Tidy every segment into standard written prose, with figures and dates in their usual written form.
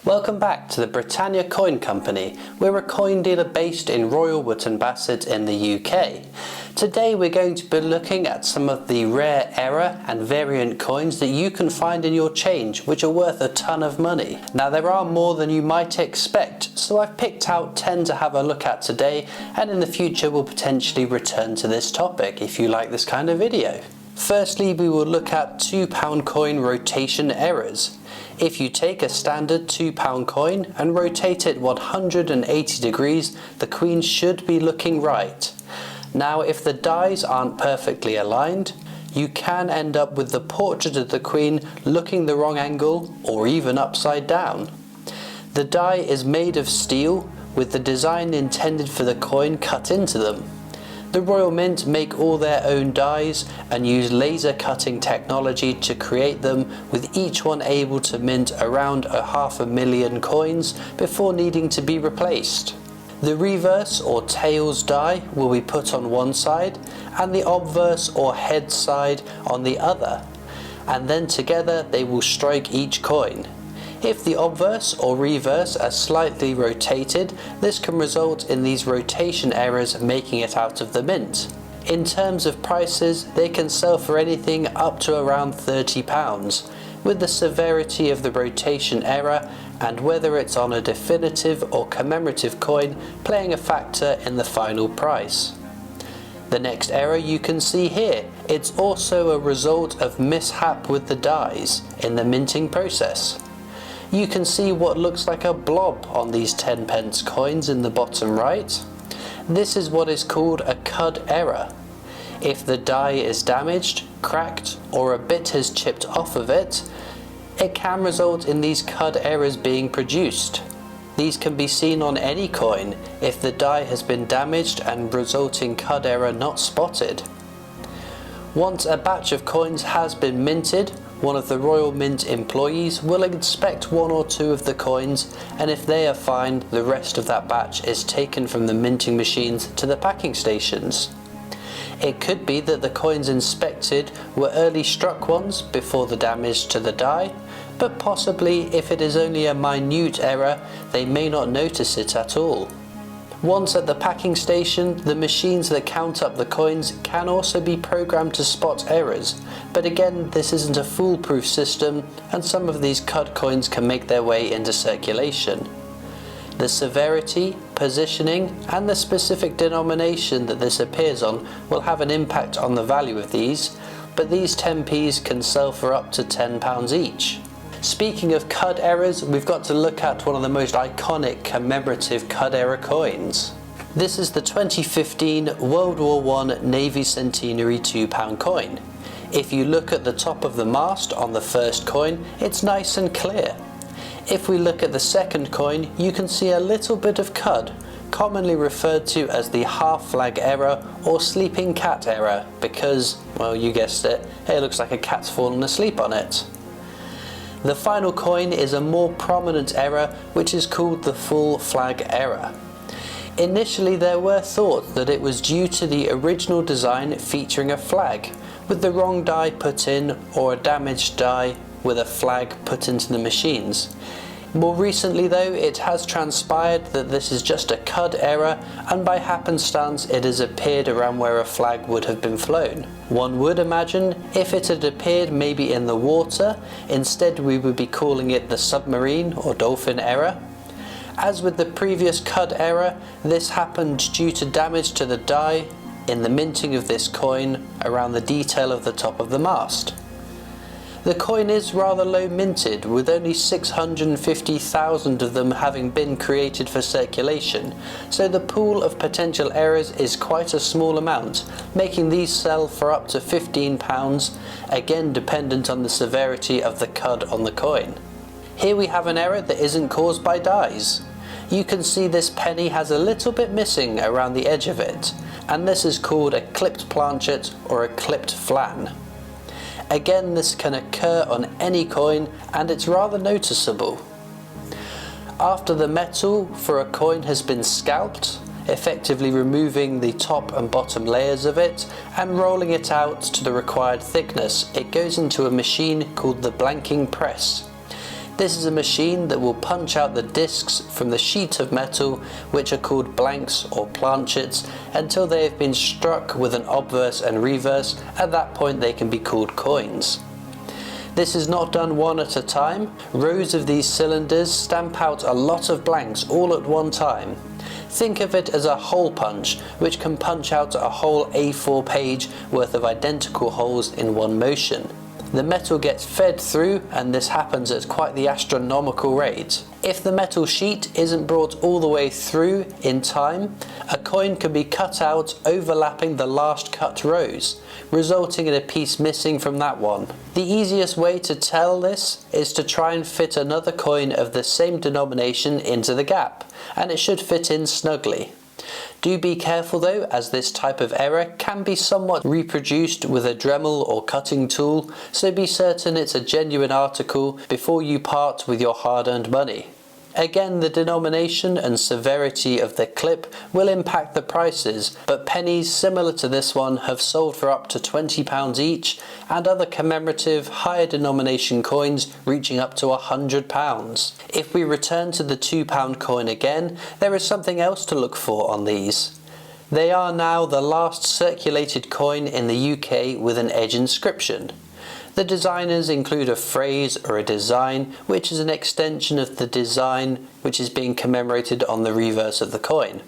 Welcome back to the Britannia Coin Company. We're a coin dealer based in Royal Wootton Bassett in the UK. Today we're going to be looking at some of the rare error and variant coins that you can find in your change, which are worth a ton of money. Now there are more than you might expect, so I've picked out 10 to have a look at today, and in the future we'll potentially return to this topic if you like this kind of video. Firstly, we will look at £2 coin rotation errors. If you take a standard £2 coin and rotate it 180 degrees, the queen should be looking right. Now, if the dies aren't perfectly aligned, you can end up with the portrait of the queen looking the wrong angle or even upside down. The die is made of steel with the design intended for the coin cut into them. The Royal Mint make all their own dies and use laser cutting technology to create them, with each one able to mint around 500,000 coins before needing to be replaced. The reverse or tails die will be put on one side and the obverse or head side on the other, and then together they will strike each coin. If the obverse or reverse are slightly rotated, this can result in these rotation errors making it out of the mint. In terms of prices, they can sell for anything up to around £30, with the severity of the rotation error and whether it's on a definitive or commemorative coin playing a factor in the final price. The next error you can see here. It's also a result of mishap with the dies in the minting process. You can see what looks like a blob on these 10p coins in the bottom right. This is what is called a cud error. If the die is damaged, cracked, or a bit has chipped off of it, it can result in these cud errors being produced. These can be seen on any coin if the die has been damaged and resulting cud error not spotted. Once a batch of coins has been minted, one of the Royal Mint employees will inspect one or two of the coins, and if they are fine, the rest of that batch is taken from the minting machines to the packing stations. It could be that the coins inspected were early struck ones before the damage to the die, but possibly if it is only a minute error, they may not notice it at all. Once at the packing station, the machines that count up the coins can also be programmed to spot errors, but again, this isn't a foolproof system, and some of these cud coins can make their way into circulation. The severity, positioning, and the specific denomination that this appears on will have an impact on the value of these, but these 10p's can sell for up to £10 each. Speaking of cud errors, we've got to look at one of the most iconic commemorative cud error coins. This is the 2015 World War I Navy Centenary £2 coin. If you look at the top of the mast on the first coin, it's nice and clear. If we look at the second coin, you can see a little bit of cud, commonly referred to as the half flag error or sleeping cat error, because, well, you guessed it, it looks like a cat's fallen asleep on it. The final coin is a more prominent error, which is called the full flag error. Initially there were thoughts that it was due to the original design featuring a flag, with the wrong die put in, or a damaged die with a flag put into the machines. More recently though, it has transpired that this is just a cud error, and by happenstance it has appeared around where a flag would have been flown. One would imagine if it had appeared maybe in the water, instead we would be calling it the submarine or dolphin error. As with the previous cud error, this happened due to damage to the die in the minting of this coin around the detail of the top of the mast. The coin is rather low minted, with only 650,000 of them having been created for circulation, so the pool of potential errors is quite a small amount, making these sell for up to £15, again dependent on the severity of the cud on the coin. Here we have an error that isn't caused by dies. You can see this penny has a little bit missing around the edge of it, and this is called a clipped planchet or a clipped flan. Again, this can occur on any coin, and it's rather noticeable. After the metal for a coin has been scalped, effectively removing the top and bottom layers of it and rolling it out to the required thickness, it goes into a machine called the blanking press. This is a machine that will punch out the discs from the sheet of metal, which are called blanks or planchets, until they have been struck with an obverse and reverse. At that point they can be called coins. This is not done one at a time. Rows of these cylinders stamp out a lot of blanks all at one time. Think of it as a hole punch, which can punch out a whole A4 page worth of identical holes in one motion. The metal gets fed through, and this happens at quite the astronomical rate. If the metal sheet isn't brought all the way through in time, a coin can be cut out overlapping the last cut rows, resulting in a piece missing from that one. The easiest way to tell this is to try and fit another coin of the same denomination into the gap, and it should fit in snugly. Do be careful though, as this type of error can be somewhat reproduced with a Dremel or cutting tool, so be certain it's a genuine article before you part with your hard-earned money. Again, the denomination and severity of the clip will impact the prices, but pennies similar to this one have sold for up to £20 each, and other commemorative higher denomination coins reaching up to £100. If we return to the £2 coin again, there is something else to look for on these. They are now the last circulated coin in the UK with an edge inscription. The designers include a phrase or a design which is an extension of the design which is being commemorated on the reverse of the coin.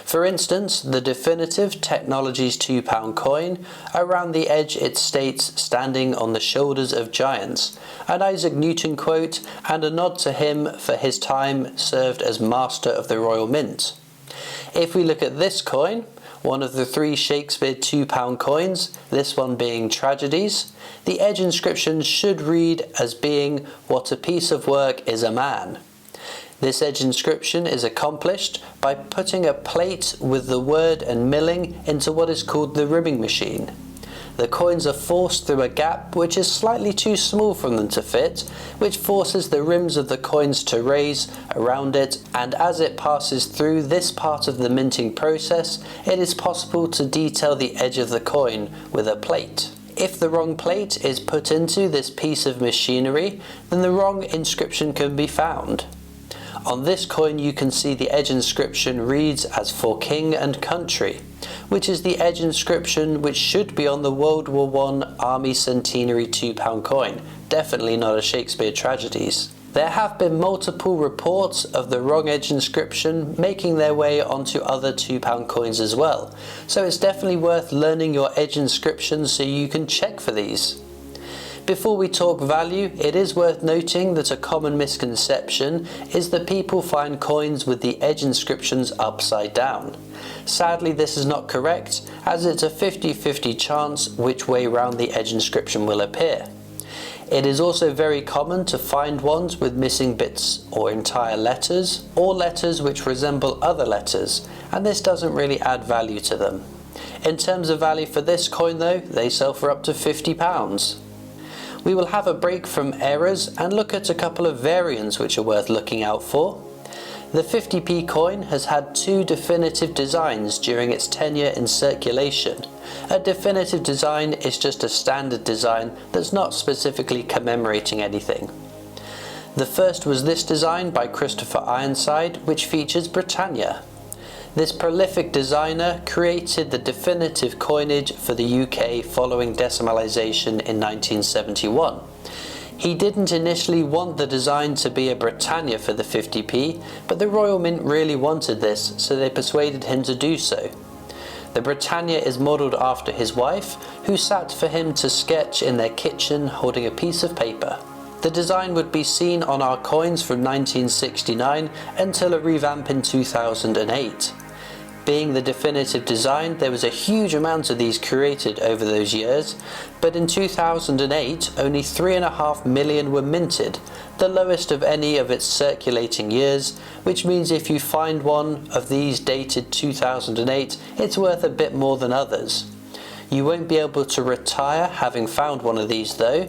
For instance, the definitive Technologies £2 coin, around the edge it states "standing on the shoulders of giants," an Isaac Newton quote and a nod to him for his time served as Master of the Royal Mint. If we look at this coin, one of the 3 Shakespeare £2 coins, this one being Tragedies, the edge inscription should read as being "What a piece of work is a man." This edge inscription is accomplished by putting a plate with the word and milling into what is called the rimming machine. The coins are forced through a gap which is slightly too small for them to fit, which forces the rims of the coins to raise around it, and as it passes through this part of the minting process, it is possible to detail the edge of the coin with a plate. If the wrong plate is put into this piece of machinery, then the wrong inscription can be found. On this coin you can see the edge inscription reads as "For King and Country," which is the edge inscription which should be on the World War I Army Centenary £2 coin, definitely not a Shakespeare Tragedies. There have been multiple reports of the wrong edge inscription making their way onto other £2 coins as well, so it's definitely worth learning your edge inscriptions so you can check for these. Before we talk value, it is worth noting that a common misconception is that people find coins with the edge inscriptions upside down. Sadly, this is not correct, as it's a 50-50 chance which way round the edge inscription will appear. It is also very common to find ones with missing bits or entire letters, or letters which resemble other letters, and this doesn't really add value to them. In terms of value for this coin though, they sell for up to £50. We will have a break from errors and look at a couple of variants which are worth looking out for. The 50p coin has had 2 definitive designs during its tenure in circulation. A definitive design is just a standard design that's not specifically commemorating anything. The first was this design by Christopher Ironside, which features Britannia. This prolific designer created the definitive coinage for the UK following decimalisation in 1971. He didn't initially want the design to be a Britannia for the 50p, but the Royal Mint really wanted this, so they persuaded him to do so. The Britannia is modelled after his wife, who sat for him to sketch in their kitchen holding a piece of paper. The design would be seen on our coins from 1969 until a revamp in 2008. Being the definitive design, there was a huge amount of these created over those years, but in 2008 only 3.5 million were minted, the lowest of any of its circulating years, which means if you find one of these dated 2008, it's worth a bit more than others. You won't be able to retire having found one of these though,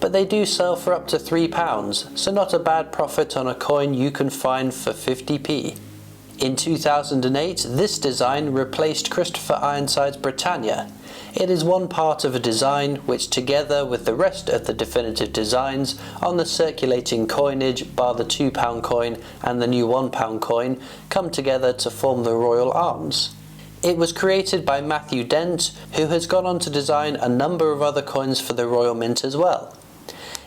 but they do sell for up to £3, so not a bad profit on a coin you can find for 50p. In 2008, this design replaced Christopher Ironside's Britannia. It is one part of a design which, together with the rest of the definitive designs on the circulating coinage bar the £2 coin and the new £1 coin, come together to form the Royal Arms. It was created by Matthew Dent, who has gone on to design a number of other coins for the Royal Mint as well.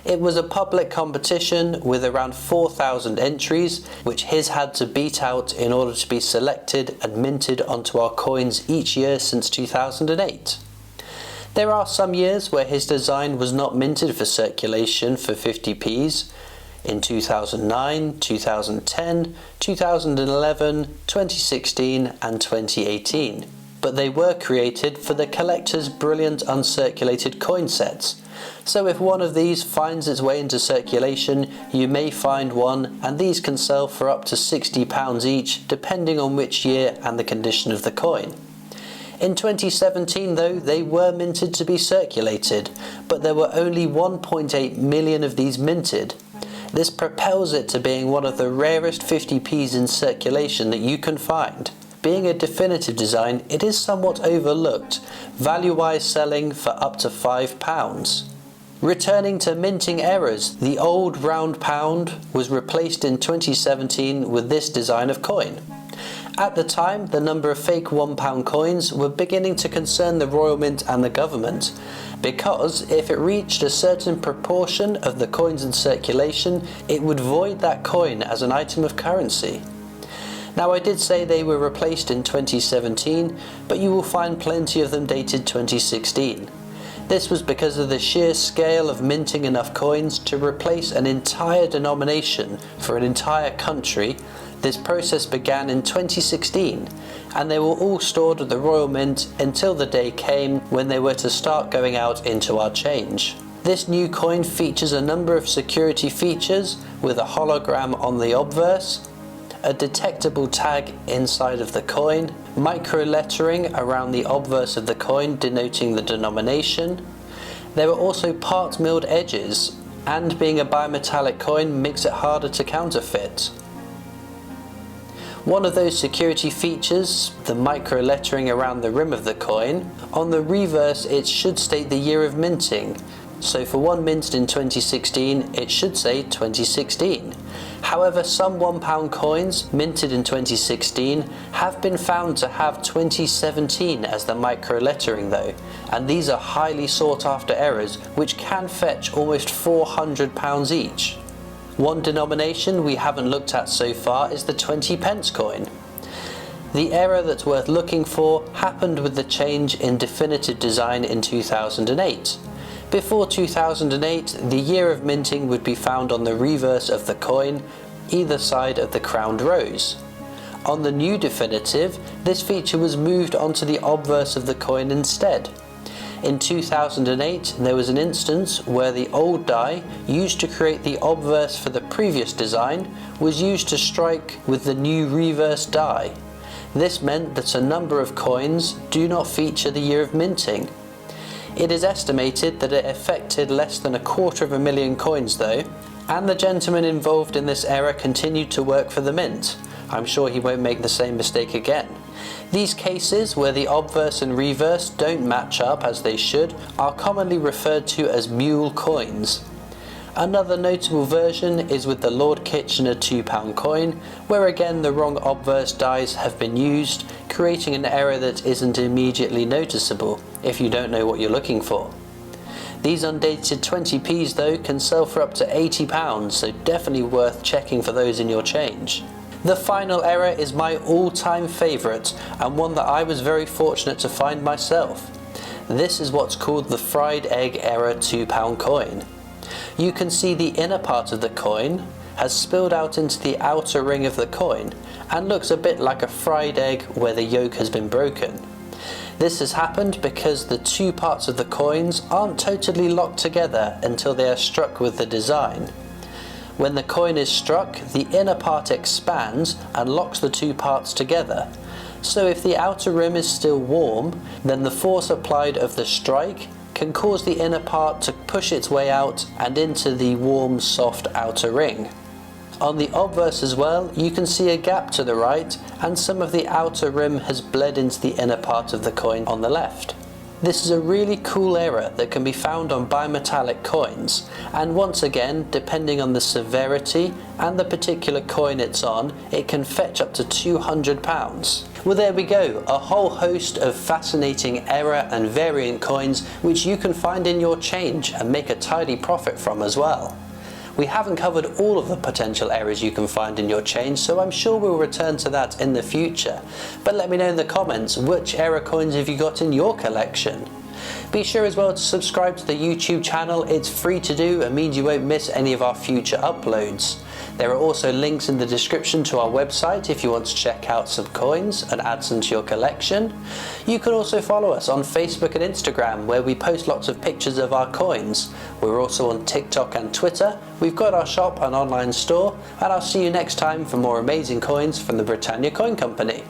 It was a public competition with around 4,000 entries, which his had to beat out in order to be selected and minted onto our coins each year since 2008. There are some years where his design was not minted for circulation for 50p's, in 2009, 2010, 2011, 2016 and 2018. But they were created for the collector's brilliant uncirculated coin sets. So if one of these finds its way into circulation, you may find one, and these can sell for up to £60 each, depending on which year and the condition of the coin. In 2017 though, they were minted to be circulated, but there were only 1.8 million of these minted. This propels it to being one of the rarest 50p's in circulation that you can find. Being a definitive design, it is somewhat overlooked, value-wise selling for up to £5. Returning to minting errors, the old round pound was replaced in 2017 with this design of coin. At the time, the number of fake £1 coins were beginning to concern the Royal Mint and the government, because if it reached a certain proportion of the coins in circulation, it would void that coin as an item of currency. Now, I did say they were replaced in 2017, but you will find plenty of them dated 2016. This was because of the sheer scale of minting enough coins to replace an entire denomination for an entire country. This process began in 2016, and they were all stored at the Royal Mint until the day came when they were to start going out into our change. This new coin features a number of security features with a hologram on the obverse, a detectable tag inside of the coin, micro lettering around the obverse of the coin denoting the denomination. There were also part milled edges, and being a bimetallic coin makes it harder to counterfeit. One of those security features, the micro lettering around the rim of the coin, on the reverse it should state the year of minting. So for one minted in 2016, it should say 2016. However, some £1 coins minted in 2016 have been found to have 2017 as the micro lettering though, and these are highly sought after errors which can fetch almost £400 each. One denomination we haven't looked at so far is the 20p coin. The error that's worth looking for happened with the change in definitive design in 2008. Before 2008, the year of minting would be found on the reverse of the coin, either side of the crowned rose. On the new definitive, this feature was moved onto the obverse of the coin instead. In 2008, there was an instance where the old die used to create the obverse for the previous design was used to strike with the new reverse die. This meant that a number of coins do not feature the year of minting. It is estimated that it affected less than 250,000 coins though, and the gentleman involved in this error continued to work for the mint. I'm sure he won't make the same mistake again. These cases where the obverse and reverse don't match up as they should are commonly referred to as mule coins. Another notable version is with the Lord Kitchener £2 coin, where again the wrong obverse dies have been used, creating an error that isn't immediately noticeable if you don't know what you're looking for. These undated 20p's though can sell for up to £80, so definitely worth checking for those in your change. The final error is my all-time favourite, and one that I was very fortunate to find myself. This is what's called the fried egg error £2 coin. You can see the inner part of the coin has spilled out into the outer ring of the coin and looks a bit like a fried egg where the yolk has been broken. This has happened because the two parts of the coins aren't totally locked together until they are struck with the design. When the coin is struck, the inner part expands and locks the two parts together. So if the outer rim is still warm, then the force applied of the strike can cause the inner part to push its way out and into the warm, soft outer ring. On the obverse as well, you can see a gap to the right, and some of the outer rim has bled into the inner part of the coin on the left. This is a really cool error that can be found on bimetallic coins, and once again, depending on the severity and the particular coin it's on, it can fetch up to £200. Well, there we go, a whole host of fascinating error and variant coins which you can find in your change and make a tidy profit from as well. We haven't covered all of the potential errors you can find in your change, so I'm sure we'll return to that in the future. But let me know in the comments, which error coins have you got in your collection? Be sure as well to subscribe to the YouTube channel. It's free to do and means you won't miss any of our future uploads. There are also links in the description to our website if you want to check out some coins and add some to your collection. You can also follow us on Facebook and Instagram, where we post lots of pictures of our coins. We're also on TikTok and Twitter. We've got our shop and online store, and I'll see you next time for more amazing coins from the Britannia Coin Company.